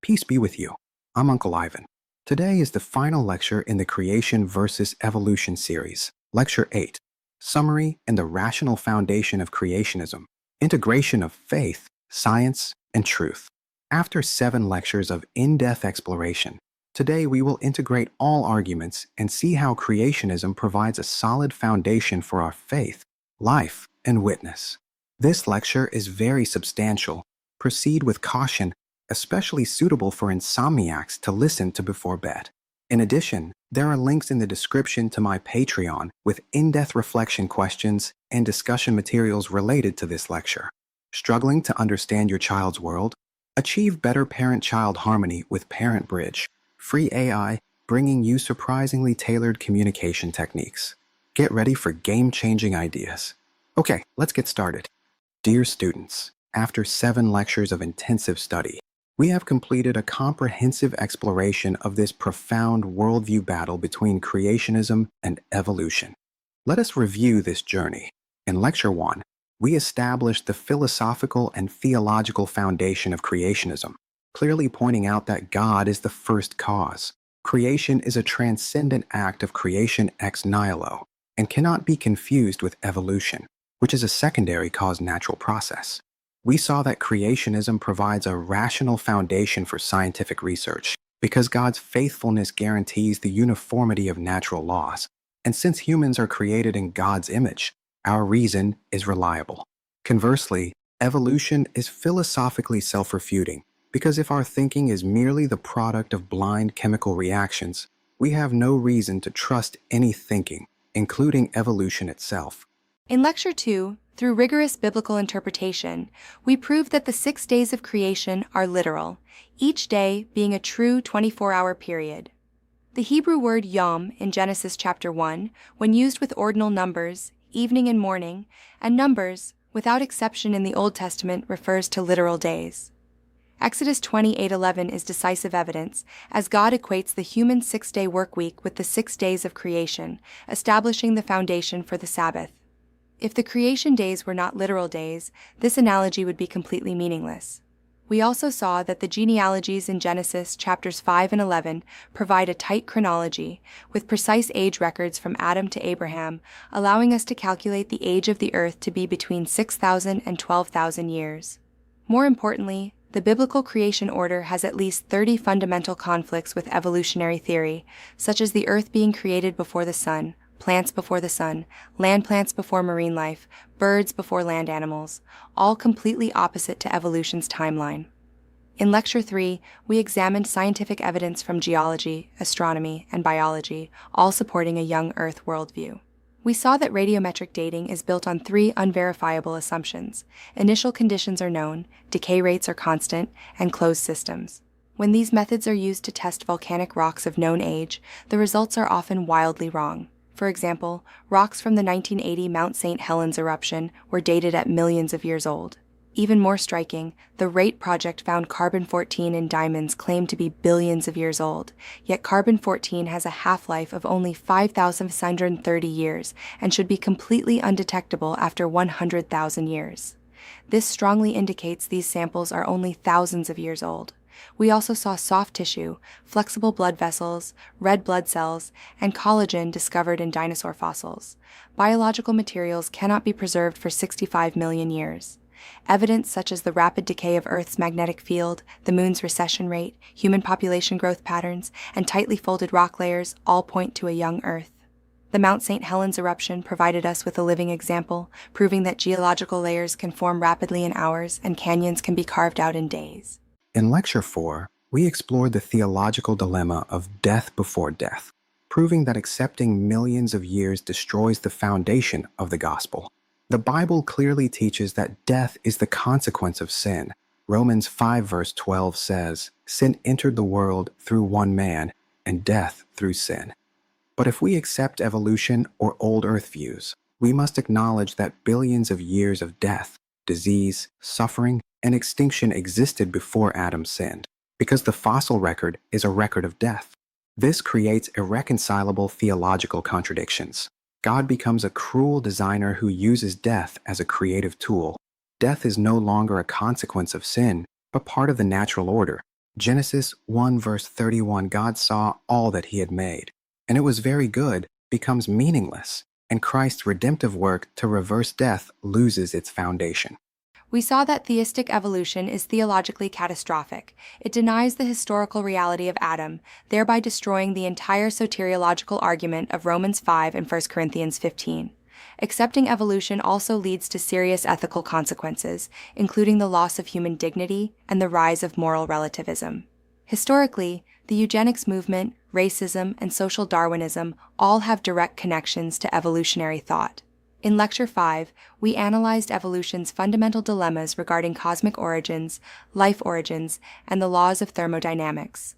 Peace be with you. I'm Uncle Ivan. Today is the final lecture in the Creation versus Evolution series, Lecture 8, Summary and the Rational Foundation of Creationism, Integration of Faith, Science, and Truth. After 7 lectures of in-depth exploration, today we will integrate all arguments and see how creationism provides a solid foundation for our faith, life, and witness. This lecture is very substantial. Proceed with caution, especially suitable for insomniacs to listen to before bed. In addition, there are links in the description to my Patreon with in-depth reflection questions and discussion materials related to this lecture. Struggling to understand your child's world? Achieve better parent-child harmony with Parent Bridge, free AI bringing you surprisingly tailored communication techniques. Get ready for game-changing ideas. Okay, let's get started. Dear students, after 7 lectures of intensive study, we have completed a comprehensive exploration of this profound worldview battle between creationism and evolution. Let us review this journey. In Lecture 1, we established the philosophical and theological foundation of creationism, clearly pointing out that God is the first cause. Creation is a transcendent act of creation ex nihilo and cannot be confused with evolution, which is a secondary cause natural process. We saw that creationism provides a rational foundation for scientific research because God's faithfulness guarantees the uniformity of natural laws. And since humans are created in God's image, our reason is reliable. Conversely, evolution is philosophically self-refuting because if our thinking is merely the product of blind chemical reactions, we have no reason to trust any thinking, including evolution itself. In Lecture 2, through rigorous biblical interpretation, we proved that the 6 days of creation are literal, each day being a true 24-hour period. The Hebrew word yom in Genesis chapter 1, when used with ordinal numbers, evening and morning, and numbers, without exception in the Old Testament, refers to literal days. Exodus 28:11 is decisive evidence, as God equates the human 6-day work week with the 6 days of creation, establishing the foundation for the Sabbath. If the creation days were not literal days, this analogy would be completely meaningless. We also saw that the genealogies in Genesis chapters 5 and 11 provide a tight chronology, with precise age records from Adam to Abraham, allowing us to calculate the age of the earth to be between 6,000 and 12,000 years. More importantly, the biblical creation order has at least 30 fundamental conflicts with evolutionary theory, such as the earth being created before the sun, plants before the sun, land plants before marine life, birds before land animals, all completely opposite to evolution's timeline. In Lecture 3, we examined scientific evidence from geology, astronomy, and biology, all supporting a young Earth worldview. We saw that radiometric dating is built on 3 unverifiable assumptions. Initial conditions are known, decay rates are constant, and closed systems. When these methods are used to test volcanic rocks of known age, the results are often wildly wrong. For example, rocks from the 1980 Mount St. Helens eruption were dated at millions of years old. Even more striking, the RATE project found carbon-14 in diamonds claimed to be billions of years old, yet carbon-14 has a half-life of only 5,630 years and should be completely undetectable after 100,000 years. This strongly indicates these samples are only thousands of years old. We also saw soft tissue, flexible blood vessels, red blood cells, and collagen discovered in dinosaur fossils. Biological materials cannot be preserved for 65 million years. Evidence such as the rapid decay of Earth's magnetic field, the moon's recession rate, human population growth patterns, and tightly folded rock layers all point to a young Earth. The Mount St. Helens eruption provided us with a living example, proving that geological layers can form rapidly in hours and canyons can be carved out in days. In Lecture 4, we explored the theological dilemma of death before death, proving that accepting millions of years destroys the foundation of the gospel. The Bible clearly teaches that death is the consequence of sin. Romans 5 verse 12 says, "Sin entered the world through one man, and death through sin." But if we accept evolution or old earth views, we must acknowledge that billions of years of death, disease, suffering, and extinction existed before Adam sinned, because the fossil record is a record of death. This creates irreconcilable theological contradictions. God becomes a cruel designer who uses death as a creative tool. Death is no longer a consequence of sin, but part of the natural order. Genesis 1 verse 31, God saw all that he had made, and it was very good, becomes meaningless, and Christ's redemptive work to reverse death loses its foundation. We saw that theistic evolution is theologically catastrophic. It denies the historical reality of Adam, thereby destroying the entire soteriological argument of Romans 5 and 1 Corinthians 15. Accepting evolution also leads to serious ethical consequences, including the loss of human dignity and the rise of moral relativism. Historically, the eugenics movement, racism, and social Darwinism all have direct connections to evolutionary thought. In Lecture 5, we analyzed evolution's fundamental dilemmas regarding cosmic origins, life origins, and the laws of thermodynamics.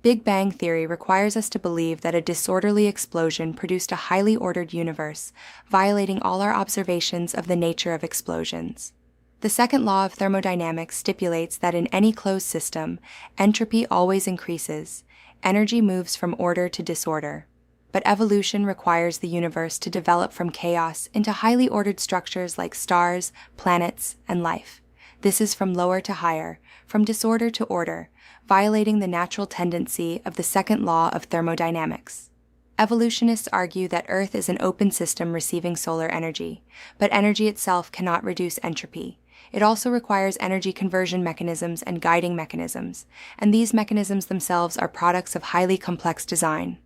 Big Bang theory requires us to believe that a disorderly explosion produced a highly ordered universe, violating all our observations of the nature of explosions. The second law of thermodynamics stipulates that in any closed system, entropy always increases. Energy moves from order to disorder. But evolution requires the universe to develop from chaos into highly ordered structures like stars, planets, and life. This is from lower to higher, from disorder to order, violating the natural tendency of the second law of thermodynamics. Evolutionists argue that Earth is an open system receiving solar energy, but energy itself cannot reduce entropy. It also requires energy conversion mechanisms and guiding mechanisms, and these mechanisms themselves are products of highly complex design.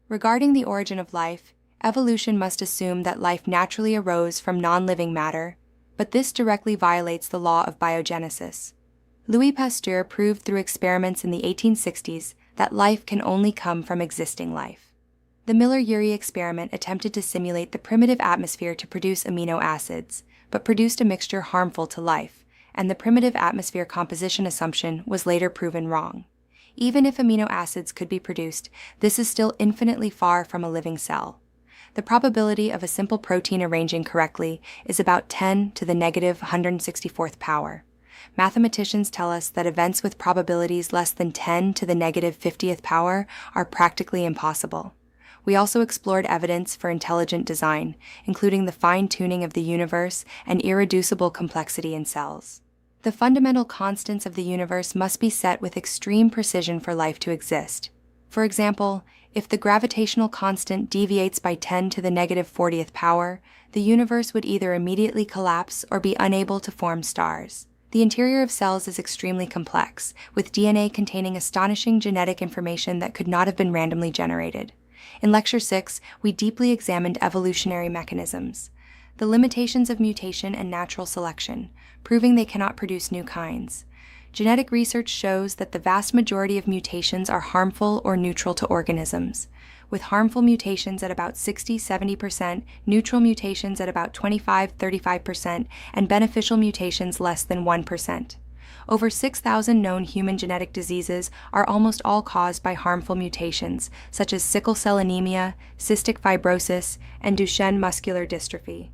Regarding the origin of life, evolution must assume that life naturally arose from non-living matter, but this directly violates the law of biogenesis. Louis Pasteur proved through experiments in the 1860s that life can only come from existing life. The Miller-Urey experiment attempted to simulate the primitive atmosphere to produce amino acids, but produced a mixture harmful to life, and the primitive atmosphere composition assumption was later proven wrong. Even if amino acids could be produced, this is still infinitely far from a living cell. The probability of a simple protein arranging correctly is about 10 to the negative 164th power. Mathematicians tell us that events with probabilities less than 10 to the negative 50th power are practically impossible. We also explored evidence for intelligent design, including the fine-tuning of the universe and irreducible complexity in cells. The fundamental constants of the universe must be set with extreme precision for life to exist. For example, if the gravitational constant deviates by 10 to the negative 40th power, the universe would either immediately collapse or be unable to form stars. The interior of cells is extremely complex, with DNA containing astonishing genetic information that could not have been randomly generated. In Lecture 6, we deeply examined evolutionary mechanisms, the limitations of mutation and natural selection, proving they cannot produce new kinds. Genetic research shows that the vast majority of mutations are harmful or neutral to organisms, with harmful mutations at about 60-70%, neutral mutations at about 25-35%, and beneficial mutations less than 1%. Over 6,000 known human genetic diseases are almost all caused by harmful mutations, such as sickle cell anemia, cystic fibrosis, and Duchenne muscular dystrophy.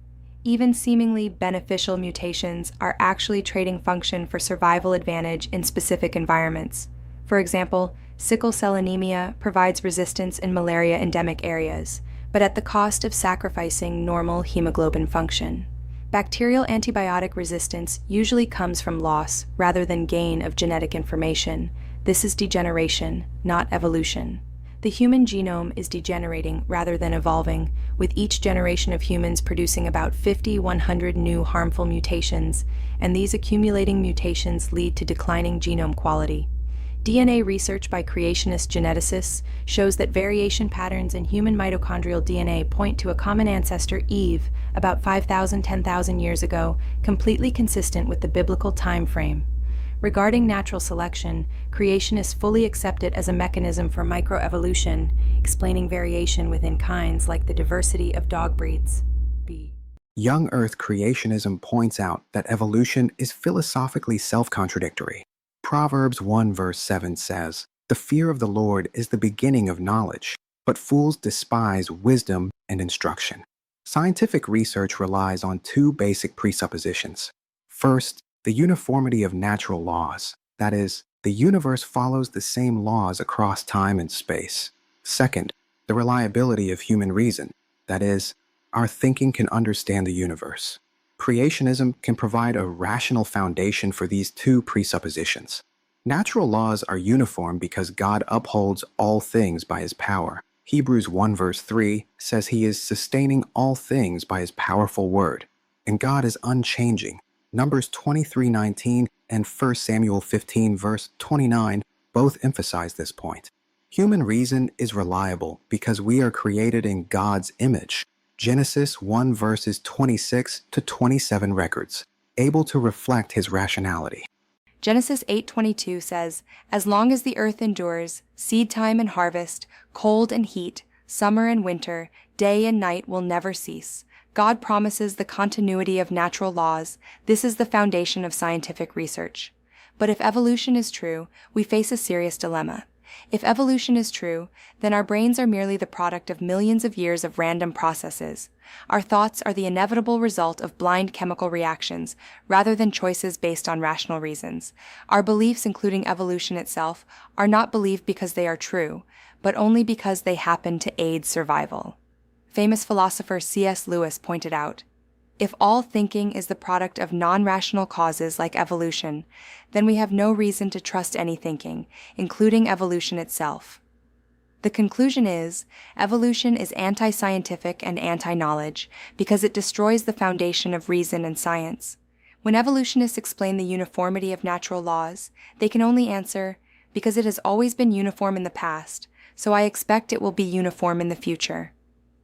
Even seemingly beneficial mutations are actually trading function for survival advantage in specific environments. For example, sickle cell anemia provides resistance in malaria endemic areas, but at the cost of sacrificing normal hemoglobin function. Bacterial antibiotic resistance usually comes from loss rather than gain of genetic information. This is degeneration, not evolution. The human genome is degenerating rather than evolving, with each generation of humans producing about 50-100 new harmful mutations, and these accumulating mutations lead to declining genome quality. DNA research by creationist geneticists shows that variation patterns in human mitochondrial DNA point to a common ancestor, Eve, about 5,000-10,000 years ago, completely consistent with the biblical time frame. Regarding natural selection, creationists fully accept it as a mechanism for microevolution, explaining variation within kinds like the diversity of dog breeds. B. Young Earth creationism points out that evolution is philosophically self-contradictory. Proverbs 1 verse 7 says, "The fear of the Lord is the beginning of knowledge, but fools despise wisdom and instruction." Scientific research relies on two basic presuppositions. First, the uniformity of natural laws. That is, the universe follows the same laws across time and space. Second, the reliability of human reason. That is, our thinking can understand the universe. Creationism can provide a rational foundation for these two presuppositions. Natural laws are uniform because God upholds all things by his power. Hebrews 1 verse 3 says he is sustaining all things by his powerful word, and God is unchanging. Numbers 23:19 and 1 Samuel 15 verse 29 both emphasize this point. Human reason is reliable because we are created in God's image. Genesis 1 verses 26 to 27 records, able to reflect his rationality. Genesis 8:22 says, "As long as the earth endures, seed time and harvest, cold and heat, summer and winter, day and night will never cease." God promises the continuity of natural laws. This is the foundation of scientific research. But if evolution is true, we face a serious dilemma. If evolution is true, then our brains are merely the product of millions of years of random processes. Our thoughts are the inevitable result of blind chemical reactions, rather than choices based on rational reasons. Our beliefs, including evolution itself, are not believed because they are true, but only because they happen to aid survival. Famous philosopher C.S. Lewis pointed out, "If all thinking is the product of non-rational causes like evolution, then we have no reason to trust any thinking, including evolution itself." The conclusion is, evolution is anti-scientific and anti-knowledge because it destroys the foundation of reason and science. When evolutionists explain the uniformity of natural laws, they can only answer, "Because it has always been uniform in the past, so I expect it will be uniform in the future."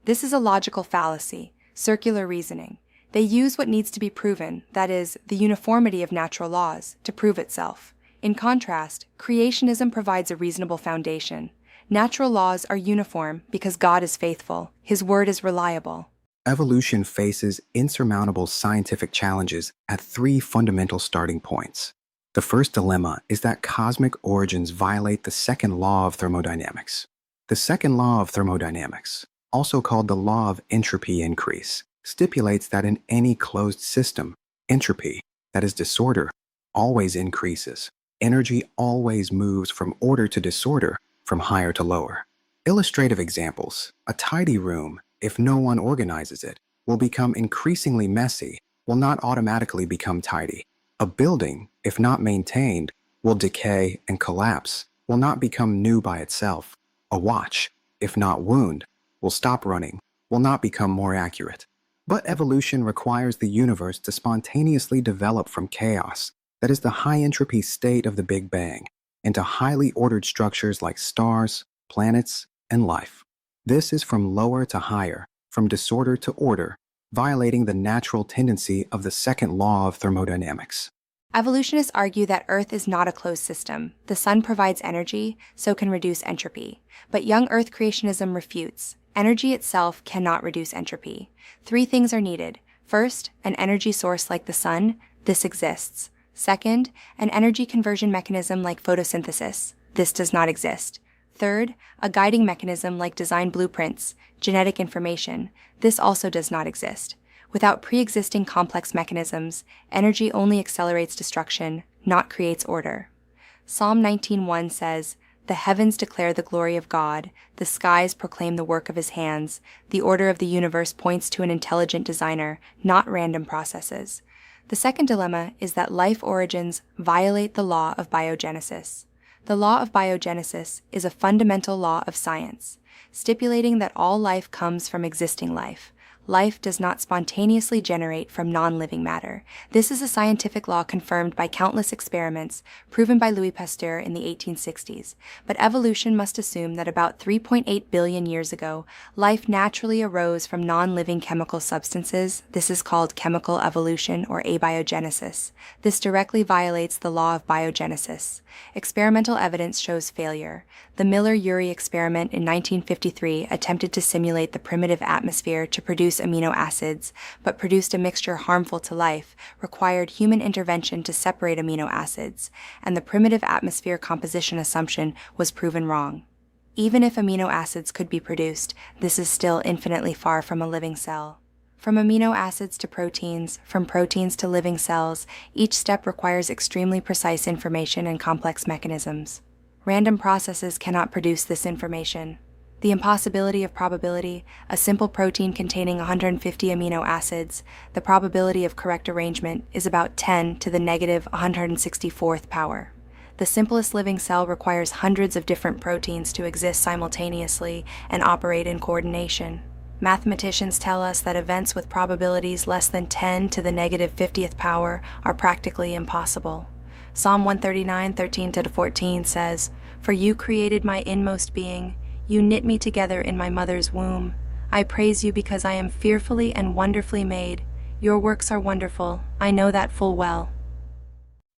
This is a logical fallacy, circular reasoning. They use what needs to be proven, that is, the uniformity of natural laws, to prove itself. In contrast, creationism provides a reasonable foundation. Natural laws are uniform because God is faithful. His word is reliable. Evolution faces insurmountable scientific challenges at three fundamental starting points. The first dilemma is that cosmic origins violate the second law of thermodynamics. The second law of thermodynamics, also called the law of entropy increase, stipulates that in any closed system, entropy, that is disorder, always increases. Energy always moves from order to disorder, from higher to lower. Illustrative examples: a tidy room, if no one organizes it, will become increasingly messy, will not automatically become tidy. A building, if not maintained, will decay and collapse, will not become new by itself. A watch, if not wound, will stop running, will not become more accurate. But evolution requires the universe to spontaneously develop from chaos, that is the high entropy state of the Big Bang, into highly ordered structures like stars, planets, and life. This is from lower to higher, from disorder to order, violating the natural tendency of the second law of thermodynamics. Evolutionists argue that Earth is not a closed system. The sun provides energy, so can reduce entropy. But young Earth creationism refutes. Energy itself cannot reduce entropy. Three things are needed. First, an energy source like the sun. This exists. Second, an energy conversion mechanism like photosynthesis. This does not exist. Third, a guiding mechanism like design blueprints, genetic information. This also does not exist. Without pre-existing complex mechanisms, energy only accelerates destruction, not creates order. Psalm 19:1 says, "The heavens declare the glory of God, the skies proclaim the work of his hands. The order of the universe points to an intelligent designer, not random processes." The second dilemma is that life origins violate the law of biogenesis. The law of biogenesis is a fundamental law of science, stipulating that all life comes from existing life. Life does not spontaneously generate from non-living matter. This is a scientific law confirmed by countless experiments, proven by Louis Pasteur in the 1860s. But evolution must assume that about 3.8 billion years ago, life naturally arose from non-living chemical substances. This is called chemical evolution or abiogenesis. This directly violates the law of biogenesis. Experimental evidence shows failure. The Miller-Urey experiment in 1953 attempted to simulate the primitive atmosphere to produce amino acids, but produced a mixture harmful to life, required human intervention to separate amino acids, and the primitive atmosphere composition assumption was proven wrong. Even if amino acids could be produced, this is still infinitely far from a living cell. From amino acids to proteins, from proteins to living cells, each step requires extremely precise information and complex mechanisms. Random processes cannot produce this information. The impossibility of probability, a simple protein containing 150 amino acids, the probability of correct arrangement is about 10 to the negative 164th power. The simplest living cell requires hundreds of different proteins to exist simultaneously and operate in coordination. Mathematicians tell us that events with probabilities less than 10 to the negative 50th power are practically impossible. Psalm 139:13-14 says, "For you created my inmost being, you knit me together in my mother's womb. I praise you because I am fearfully and wonderfully made. Your works are wonderful, I know that full well."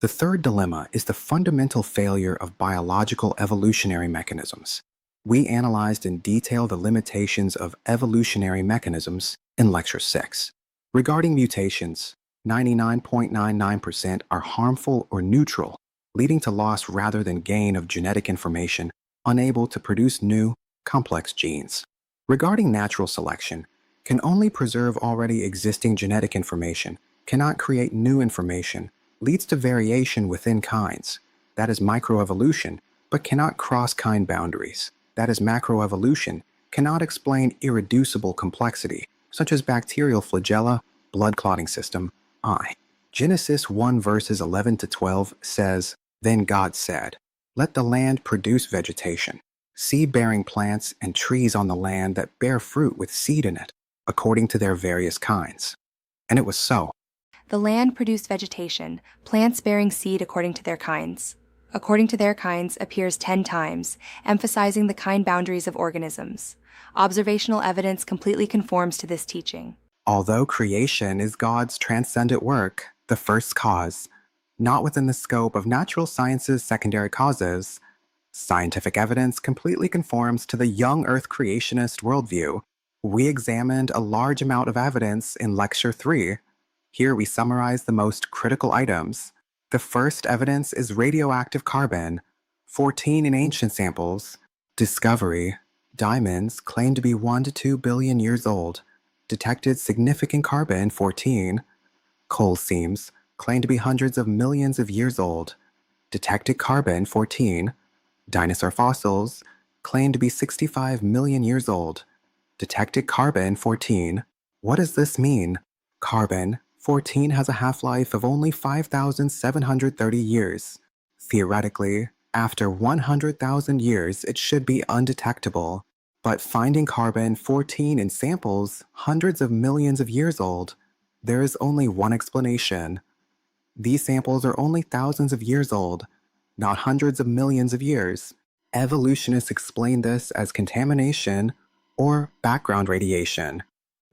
The third dilemma is the fundamental failure of biological evolutionary mechanisms. We analyzed in detail the limitations of evolutionary mechanisms in Lecture 6. Regarding mutations, 99.99% are harmful or neutral, leading to loss rather than gain of genetic information, unable to produce new, complex genes. Regarding natural selection, can only preserve already existing genetic information, cannot create new information, leads to variation within kinds, that is microevolution, but cannot cross kind boundaries, that is macroevolution, cannot explain irreducible complexity, such as bacterial flagella, blood clotting system, I. Genesis 1 verses 11 to 12 says, "Then God said, let the land produce vegetation, seed-bearing plants and trees on the land that bear fruit with seed in it, according to their various kinds. And it was so." The land produced vegetation, plants bearing seed according to their kinds. According to their kinds appears 10 times, emphasizing the kind boundaries of organisms. Observational evidence completely conforms to this teaching. Although creation is God's transcendent work, the first cause, not within the scope of natural science's secondary causes, scientific evidence completely conforms to the young earth creationist worldview. We examined a large amount of evidence in Lecture 3. Here we summarize the most critical items. The first evidence is radioactive carbon, 14 in ancient samples. Discovery: diamonds claimed to be 1 to 2 billion years old. Detected significant carbon, 14. Coal seams claimed to be hundreds of millions of years old. Detected carbon, 14. Dinosaur fossils claimed to be 65 million years old. Detected carbon, 14. What does this mean? Carbon, 14 has a half-life of only 5,730 years. Theoretically, after 100,000 years, it should be undetectable. But finding carbon 14 in samples hundreds of millions of years old, there is only one explanation. These samples are only thousands of years old, not hundreds of millions of years. Evolutionists explain this as contamination or background radiation.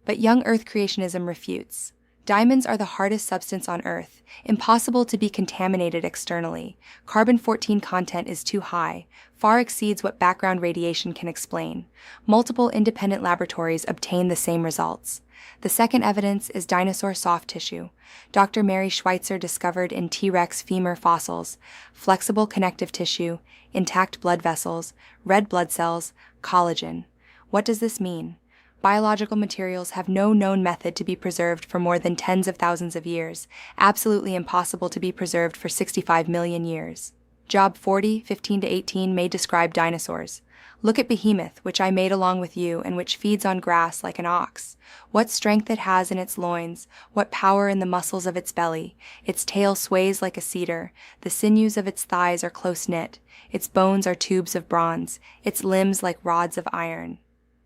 But young Earth creationism refutes. Diamonds are the hardest substance on Earth, impossible to be contaminated externally. Carbon-14 content is too high, far exceeds what background radiation can explain. Multiple independent laboratories obtain the same results. The second evidence is dinosaur soft tissue. Dr. Mary Schweitzer discovered in T-Rex femur fossils flexible connective tissue, intact blood vessels, red blood cells, collagen. What does this mean? Biological materials have no known method to be preserved for more than tens of thousands of years, absolutely impossible to be preserved for 65 million years. Job 40:15-18 may describe dinosaurs. Look at Behemoth, which I made along with you, and which feeds on grass like an ox. What strength it has in its loins, what power in the muscles of its belly. Its tail sways like a cedar, the sinews of its thighs are close-knit, its bones are tubes of bronze, its limbs like rods of iron.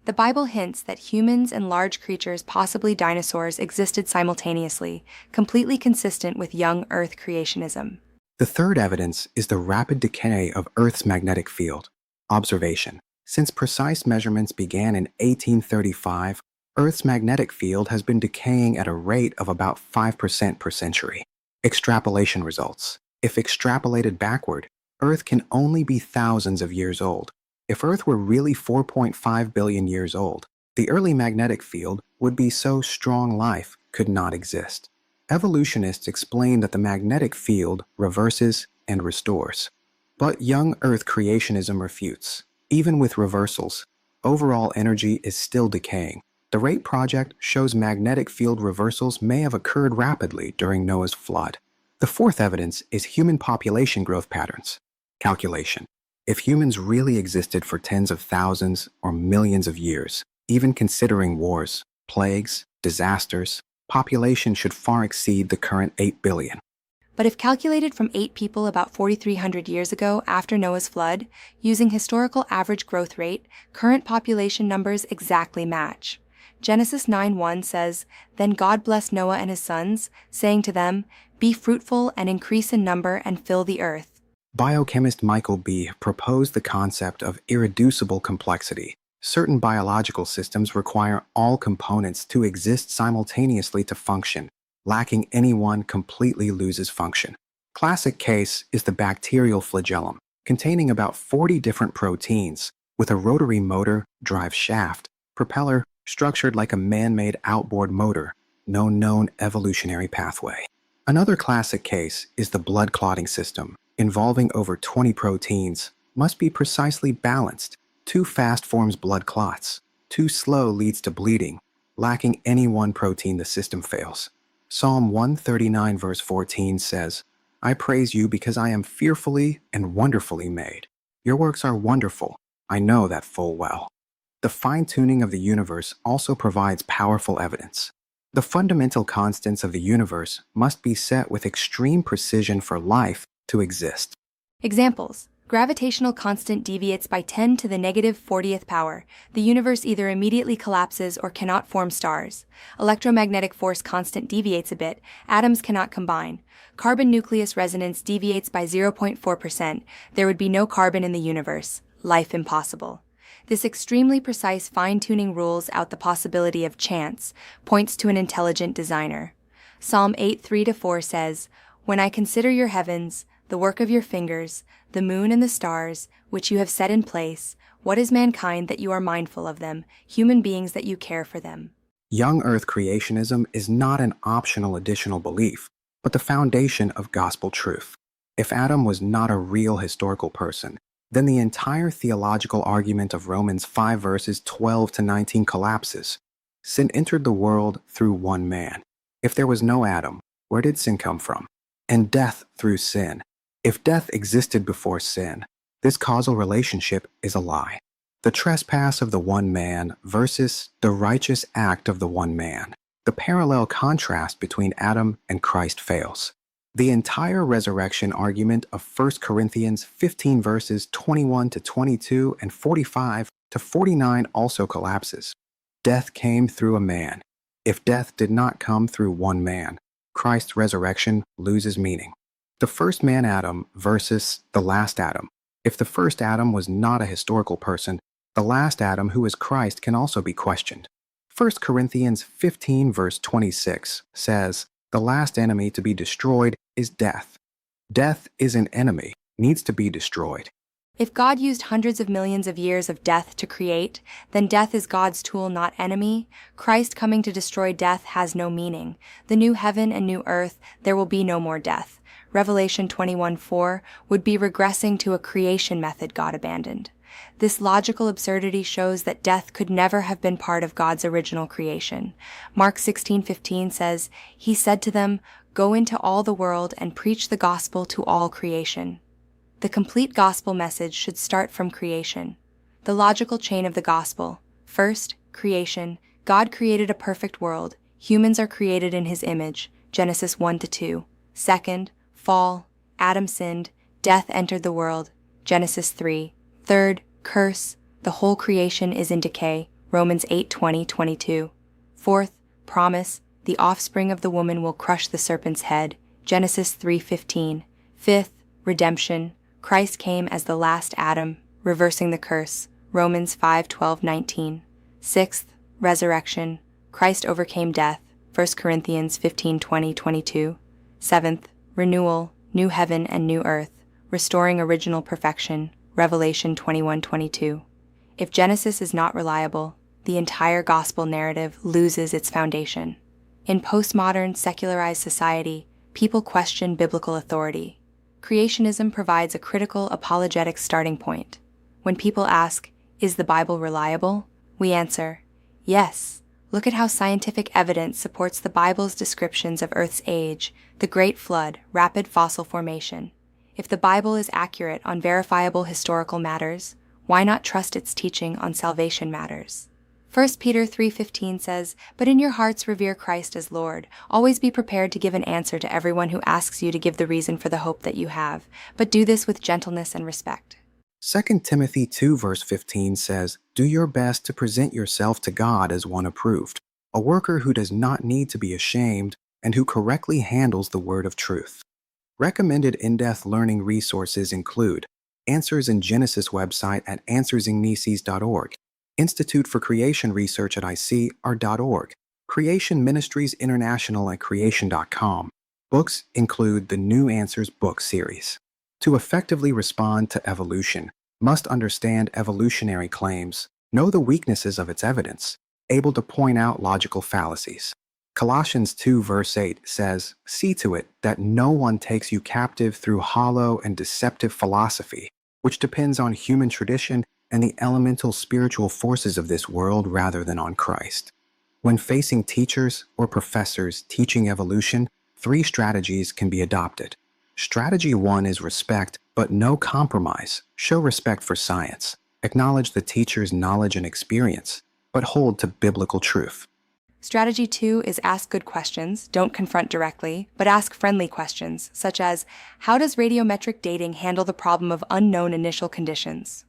The Bible hints that humans and large creatures, possibly dinosaurs, existed simultaneously, completely consistent with young Earth creationism. The third evidence is the rapid decay of Earth's magnetic field. Observation: since precise measurements began in 1835, Earth's magnetic field has been decaying at a rate of about 5% per century. Extrapolation results: if extrapolated backward, Earth can only be thousands of years old. If Earth were really 4.5 billion years old, the early magnetic field would be so strong life could not exist. Evolutionists explain that the magnetic field reverses and restores. But young Earth creationism refutes. Even with reversals, overall energy is still decaying. The RATE project shows magnetic field reversals may have occurred rapidly during Noah's flood. The fourth evidence is human population growth patterns. Calculation: if humans really existed for tens of thousands or millions of years, even considering wars, plagues, disasters, population should far exceed the current 8 billion. But if calculated from 8 people about 4,300 years ago after Noah's flood, using historical average growth rate, current population numbers exactly match. Genesis 9:1 says, "Then God blessed Noah and his sons, saying to them, 'Be fruitful and increase in number and fill the earth.'" Biochemist Michael B. proposed the concept of irreducible complexity. Certain biological systems require all components to exist simultaneously to function. Lacking any one completely loses function. Classic case is the bacterial flagellum, containing about 40 different proteins, with a rotary motor drive shaft, propeller structured like a man-made outboard motor, no known evolutionary pathway. Another classic case is the blood clotting system, involving over 20 proteins, must be precisely balanced. Too fast forms blood clots. Too slow leads to bleeding. Lacking any one protein, the system fails. Psalm 139 verse 14 says, "I praise you because I am fearfully and wonderfully made. Your works are wonderful. I know that full well." The fine-tuning of the universe also provides powerful evidence. The fundamental constants of the universe must be set with extreme precision for life to exist. Examples: gravitational constant deviates by 10 to the negative 40th power. The universe either immediately collapses or cannot form stars. Electromagnetic force constant deviates a bit. Atoms cannot combine. Carbon nucleus resonance deviates by 0.4%. There would be no carbon in the universe. Life impossible. This extremely precise fine-tuning rules out the possibility of chance, points to an intelligent designer. Psalm 8:3-4 says, "When I consider your heavens, the work of your fingers, the moon and the stars, which you have set in place, what is mankind that you are mindful of them, human beings that you care for them?" Young Earth creationism is not an optional additional belief, but the foundation of gospel truth. If Adam was not a real historical person, then the entire theological argument of Romans 5 verses 12 to 19 collapses. Sin entered the world through one man. If there was no Adam, where did sin come from? And death through sin. If death existed before sin, this causal relationship is a lie. The trespass of the one man versus the righteous act of the one man. The parallel contrast between Adam and Christ fails. The entire resurrection argument of 1 Corinthians 15 verses 21 to 22 and 45 to 49 also collapses. Death came through a man. If death did not come through one man, Christ's resurrection loses meaning. The first man Adam versus the last Adam. If the first Adam was not a historical person, the last Adam, who is Christ, can also be questioned. 1 Corinthians 15 verse 26 says, "The last enemy to be destroyed is death." Death is an enemy, needs to be destroyed. If God used hundreds of millions of years of death to create, then death is God's tool, not enemy. Christ coming to destroy death has no meaning. The new heaven and new earth, there will be no more death. Revelation 21:4 would be regressing to a creation method God abandoned. This logical absurdity shows that death could never have been part of God's original creation. Mark 16:15 says, "He said to them, 'Go into all the world and preach the gospel to all creation.'" The complete gospel message should start from creation. The logical chain of the gospel. First, creation. God created a perfect world. Humans are created in his image. Genesis 1-2. Second, fall. Adam sinned. Death entered the world. Genesis 3. Third, curse. The whole creation is in decay. Romans 8:20-22. Fourth, promise. The offspring of the woman will crush the serpent's head. Genesis 3:15. Fifth, redemption. Christ came as the last Adam, reversing the curse. Romans 5:12-19. Sixth, resurrection. Christ overcame death. 1 Corinthians 15:20-22. Seventh, renewal. New heaven and new earth, restoring original perfection. Revelation 21:22. If Genesis is not reliable, the entire gospel narrative loses its foundation. In postmodern, secularized society, people question biblical authority. Creationism provides a critical apologetics starting point. When people ask, "Is the Bible reliable?" we answer, yes. Look at how scientific evidence supports the Bible's descriptions of Earth's age, the Great Flood, rapid fossil formation. If the Bible is accurate on verifiable historical matters, why not trust its teaching on salvation matters? 1 Peter 3:15 says, "But in your hearts revere Christ as Lord. Always be prepared to give an answer to everyone who asks you to give the reason for the hope that you have, but do this with gentleness and respect." 2 Timothy 2 verse 15 says, "Do your best to present yourself to God as one approved, a worker who does not need to be ashamed and who correctly handles the word of truth." Recommended in-depth learning resources include Answers in Genesis website at answersingnesis.org, Institute for Creation Research at IC.org, Creation Ministries International at creation.com. Books include the New Answers book series. To effectively respond to evolution, must understand evolutionary claims, know the weaknesses of its evidence, able to point out logical fallacies. Colossians 2 verse 8 says, "See to it that no one takes you captive through hollow and deceptive philosophy, which depends on human tradition and the elemental spiritual forces of this world rather than on Christ." When facing teachers or professors teaching evolution, 3 strategies can be adopted. Strategy 1 is respect, but no compromise. Show respect for science. Acknowledge the teacher's knowledge and experience, but hold to biblical truth. Strategy 2 is ask good questions, don't confront directly, but ask friendly questions, such as, how does radiometric dating handle the problem of unknown initial conditions?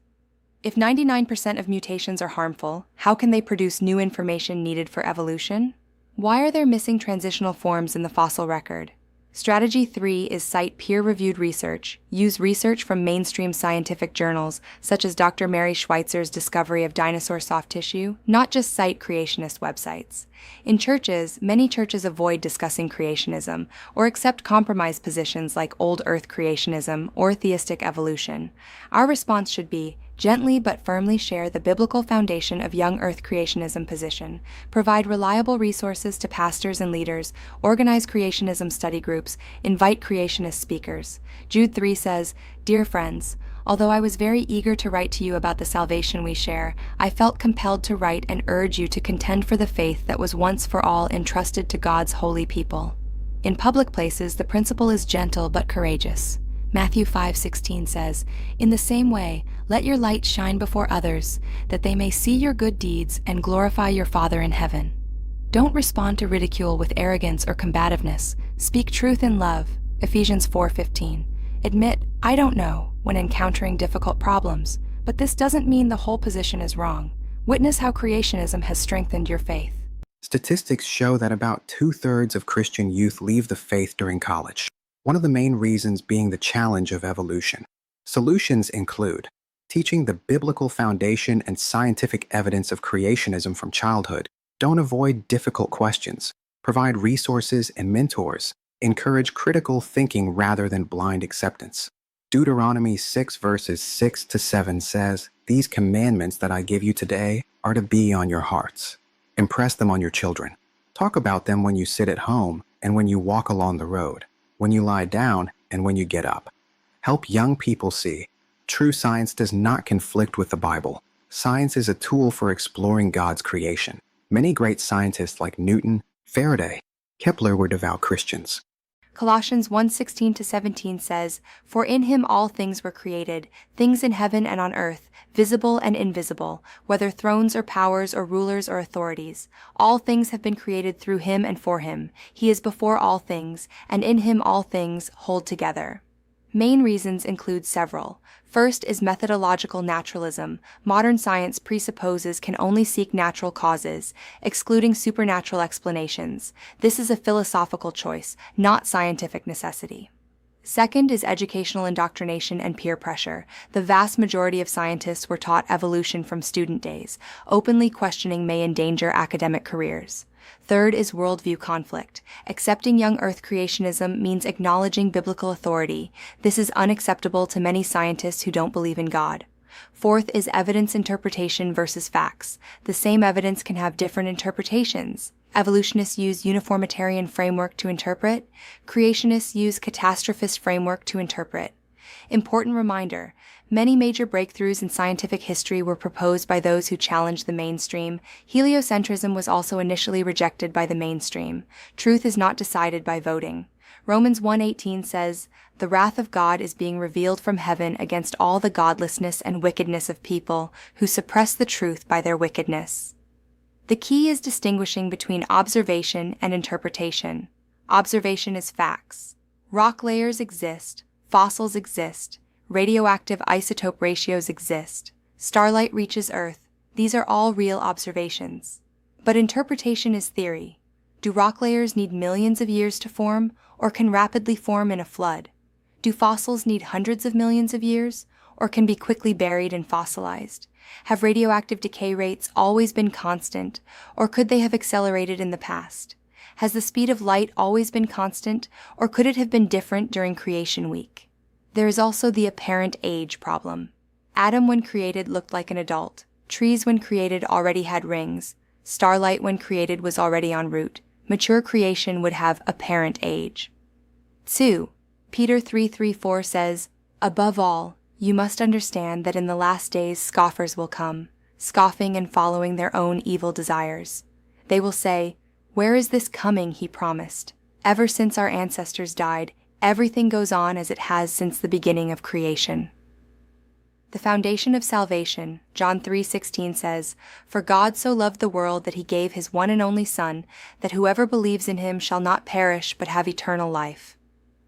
If 99% of mutations are harmful, how can they produce new information needed for evolution? Why are there missing transitional forms in the fossil record? Strategy 3 is cite peer-reviewed research. Use research from mainstream scientific journals, such as Dr. Mary Schweitzer's discovery of dinosaur soft tissue, not just cite creationist websites. In churches, many churches avoid discussing creationism or accept compromise positions like old earth creationism or theistic evolution. Our response should be, gently but firmly share the biblical foundation of young earth creationism position, provide reliable resources to pastors and leaders, organize creationism study groups, invite creationist speakers. Jude 3 says, "Dear friends, although I was very eager to write to you about the salvation we share, I felt compelled to write and urge you to contend for the faith that was once for all entrusted to God's holy people." In public places, the principle is gentle but courageous. Matthew 5:16 says, "In the same way, let your light shine before others, that they may see your good deeds and glorify your Father in heaven." Don't respond to ridicule with arrogance or combativeness. Speak truth in love. Ephesians 4:15. Admit, "I don't know," when encountering difficult problems, but this doesn't mean the whole position is wrong. Witness how creationism has strengthened your faith. Statistics show that about 2/3 of Christian youth leave the faith during college. One of the main reasons being the challenge of evolution. Solutions include teaching the biblical foundation and scientific evidence of creationism from childhood. Don't avoid difficult questions. Provide resources and mentors. Encourage critical thinking rather than blind acceptance. Deuteronomy 6 verses 6 to 7 says, "These commandments that I give you today are to be on your hearts. Impress them on your children. Talk about them when you sit at home and when you walk along the road, when you lie down and when you get up." Help young people see true science does not conflict with the Bible. Science is a tool for exploring God's creation. Many great scientists like Newton, Faraday, Kepler were devout Christians. Colossians 1:16-17 says, "For in him all things were created, things in heaven and on earth, visible and invisible, whether thrones or powers or rulers or authorities. All things have been created through him and for him. He is before all things, and in him all things hold together." Main reasons include several. First is methodological naturalism. Modern science presupposes can only seek natural causes, excluding supernatural explanations. This is a philosophical choice, not scientific necessity. Second is educational indoctrination and peer pressure. The vast majority of scientists were taught evolution from student days. Openly questioning may endanger academic careers. Third is worldview conflict. Accepting young earth creationism means acknowledging biblical authority. This is unacceptable to many scientists who don't believe in God. Fourth is evidence interpretation versus facts. The same evidence can have different interpretations. Evolutionists use uniformitarian framework to interpret. Creationists use catastrophist framework to interpret. Important reminder, many major breakthroughs in scientific history were proposed by those who challenged the mainstream. Heliocentrism was also initially rejected by the mainstream. Truth is not decided by voting. Romans 1:18 says, "The wrath of God is being revealed from heaven against all the godlessness and wickedness of people who suppress the truth by their wickedness." The key is distinguishing between observation and interpretation. Observation is facts. Rock layers exist, fossils exist, radioactive isotope ratios exist, starlight reaches Earth. These are all real observations. But interpretation is theory. Do rock layers need millions of years to form, or can rapidly form in a flood? Do fossils need hundreds of millions of years, or can be quickly buried and fossilized? Have radioactive decay rates always been constant, or could they have accelerated in the past? Has the speed of light always been constant, or could it have been different during creation week? There is also the apparent age problem. Adam, when created, looked like an adult. Trees, when created, already had rings. Starlight, when created, was already en route. Mature creation would have apparent age. 2. Peter 3:3-4 says, "Above all, you must understand that in the last days scoffers will come, scoffing and following their own evil desires. They will say, 'Where is this coming he promised?' Ever since our ancestors died, everything goes on as it has since the beginning of creation." The foundation of salvation, John 3:16 says, "For God so loved the world that he gave his one and only Son, that whoever believes in him shall not perish but have eternal life."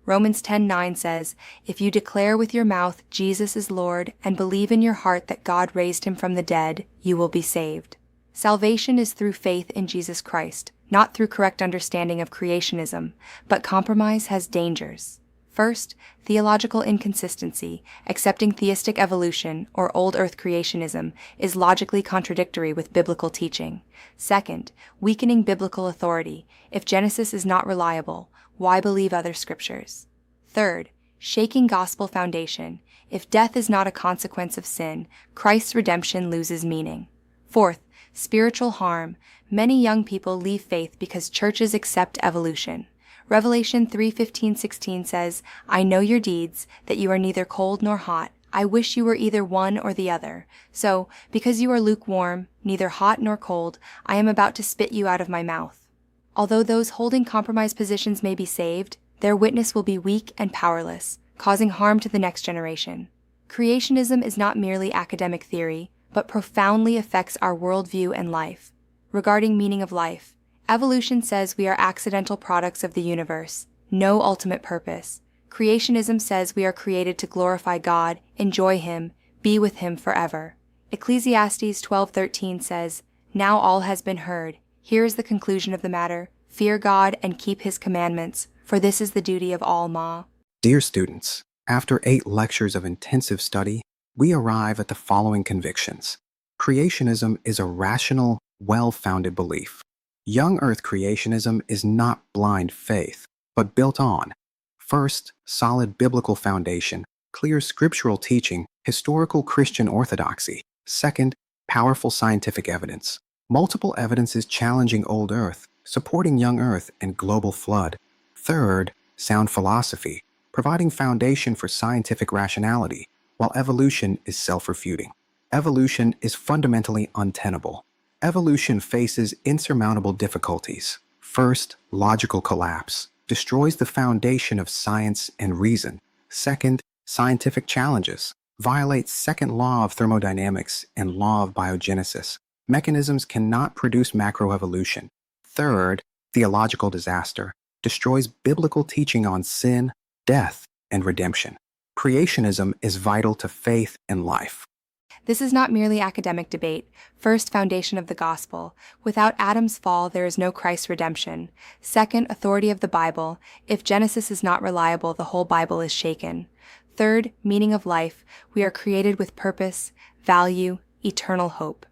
Romans 10:9 says, "If you declare with your mouth Jesus is Lord and believe in your heart that God raised him from the dead, you will be saved." Salvation is through faith in Jesus Christ, not through correct understanding of creationism, but compromise has dangers. First, theological inconsistency. Accepting theistic evolution, or old earth creationism, is logically contradictory with biblical teaching. Second, weakening biblical authority. If Genesis is not reliable, why believe other scriptures? Third, shaking gospel foundation. If death is not a consequence of sin, Christ's redemption loses meaning. Fourth, spiritual harm. Many young people leave faith because churches accept evolution. Revelation 3:15-16 says, "I know your deeds, that you are neither cold nor hot. I wish you were either one or the other. So, because you are lukewarm, neither hot nor cold, I am about to spit you out of my mouth." Although those holding compromised positions may be saved, their witness will be weak and powerless, causing harm to the next generation. Creationism is not merely academic theory, but profoundly affects our worldview and life. Regarding meaning of life, evolution says we are accidental products of the universe, no ultimate purpose. Creationism says we are created to glorify God, enjoy Him, be with Him forever. Ecclesiastes 12:13 says, "Now all has been heard. Here is the conclusion of the matter. Fear God and keep His commandments, for this is the duty of all Ma." Dear students, after 8 lectures of intensive study, we arrive at the following convictions. Creationism is a rational, well-founded belief. Young Earth creationism is not blind faith, but built on, first, solid biblical foundation, clear scriptural teaching, historical Christian orthodoxy. Second, powerful scientific evidence. Multiple evidences challenging old Earth, supporting young Earth and global flood. Third, sound philosophy, providing foundation for scientific rationality, while evolution is self-refuting. Evolution is fundamentally untenable. Evolution faces insurmountable difficulties. First, logical collapse, destroys the foundation of science and reason. Second, scientific challenges, violates second law of thermodynamics and law of biogenesis. Mechanisms cannot produce macroevolution. Third, theological disaster, destroys biblical teaching on sin, death, and redemption. Creationism is vital to faith and life. This is not merely academic debate. First, foundation of the gospel. Without Adam's fall, there is no Christ's redemption. Second, authority of the Bible. If Genesis is not reliable, the whole Bible is shaken. Third, meaning of life. We are created with purpose, value, eternal hope.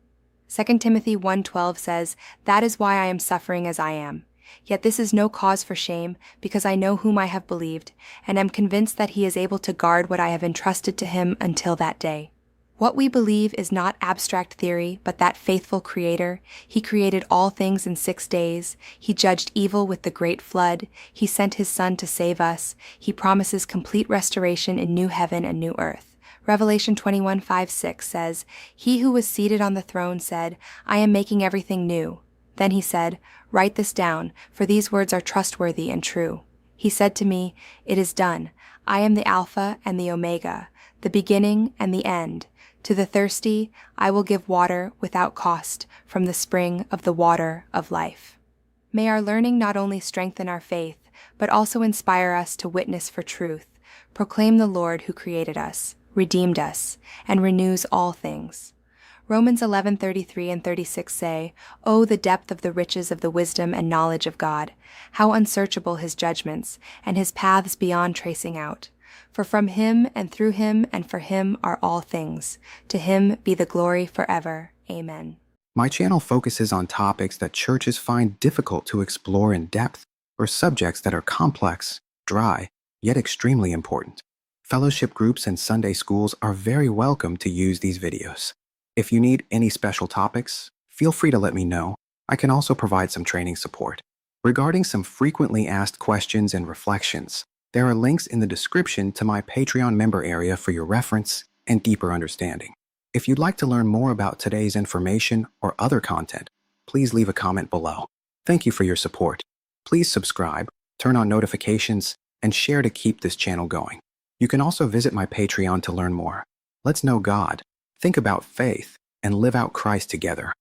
2 Timothy 1:12 says, "That is why I am suffering as I am. Yet this is no cause for shame, because I know whom I have believed, and am convinced that he is able to guard what I have entrusted to him until that day." What we believe is not abstract theory, but that faithful Creator. He created all things in 6 days. He judged evil with the great flood. He sent His Son to save us. He promises complete restoration in new heaven and new earth. Revelation 21:5-6 says, "He who was seated on the throne said, 'I am making everything new.' Then He said, 'Write this down, for these words are trustworthy and true.' He said to me, 'It is done. I am the Alpha and the Omega, the beginning and the end. To the thirsty, I will give water without cost from the spring of the water of life. May our learning not only strengthen our faith, but also inspire us to witness for truth, proclaim the Lord who created us, redeemed us, and renews all things. Romans 11:33 and 36 say, "Oh, the depth of the riches of the wisdom and knowledge of God! How unsearchable his judgments, and his paths beyond tracing out! For from him and through him and for him are all things. To him be the glory forever. Amen." My channel focuses on topics that churches find difficult to explore in depth, or subjects that are complex, dry, yet extremely important. Fellowship groups and Sunday schools are very welcome to use these videos. If you need any special topics, feel free to let me know. I can also provide some training support. Regarding some frequently asked questions and reflections, there are links in the description to my Patreon member area for your reference and deeper understanding. If you'd like to learn more about today's information or other content, please leave a comment below. Thank you for your support. Please subscribe, turn on notifications, and share to keep this channel going. You can also visit my Patreon to learn more. Let's know God, think about faith, and live out Christ together.